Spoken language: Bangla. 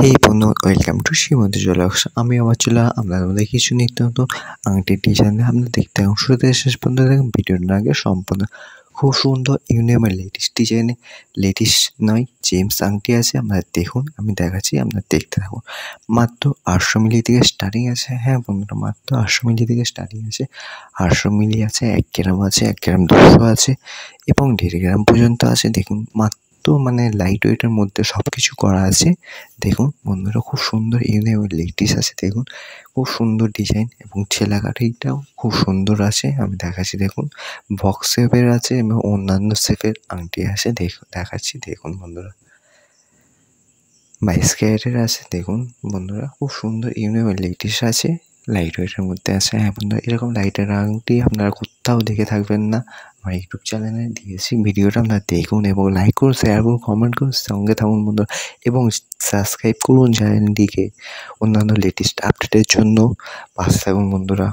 হেই বন্ধু, ওয়েলকাম টু শ্রীমতী জুয়েলার্স। আমি আবার চলে আপনাদের মধ্যে কিছু নিত্য নতুন আংটির ডিজাইন আপনারা দেখতে থাকুন। শুরু থেকে শেষ পর্যন্ত দেখুন। ভিডিওটা আগে সম্পূর্ণ খুব সুন্দর ইউনিক লেটেস্ট ডিজাইনে লেটেস্ট নয় জেমস আংটি আছে। আপনারা দেখুন, আমি দেখাচ্ছি, আপনারা দেখতে থাকুন। মাত্র 800 মিলি থেকে স্টার্টিং আছে। হ্যাঁ বন্ধুরা, মাত্র 800 মিলি থেকে স্টার্টিং আছে। 800 মিলি আছে, 1 গ্রাম আছে, 1 গ্রাম 200 আছে এবং 1.5 গ্রাম পর্যন্ত আছে। দেখুন, মাত্র লাইট ওয়েটের মধ্যে সব কিছু করা আছে। দেখুন বন্ধুরা, খুব সুন্দর ইউনিক লেটেস্ট আছে। দেখুন, খুব সুন্দর ডিজাইন এবং ছেলাকাঠিটাও খুব সুন্দর আছে। আমি দেখাচ্ছি, দেখুন বক্স শেপের আছে এবং অন্যান্য শেপের আংটি আছে। দেখাচ্ছি, দেখুন বন্ধুরা 22 ক্যারেটের আছে। দেখুন বন্ধুরা, খুব সুন্দর ইউনিক লেটেস্ট আছে, লাইট ওয়েটের মধ্যে আছে। হ্যাঁ বন্ধুরা, এরকম লাইটের আংটি আপনারা কোথাও দেখে থাকবেন না। আমার ইউটিউব চ্যানেলে দিয়েছি, ভিডিওটা আপনারা দেখুন এবং লাইক করুন, শেয়ার করুন, কমেন্ট করুন, সঙ্গে থাকুন বন্ধুরা এবং সাবস্ক্রাইব করুন চ্যানেলটিকে। অন্যান্য লেটেস্ট আপডেটের জন্য পাশে থাকুন বন্ধুরা।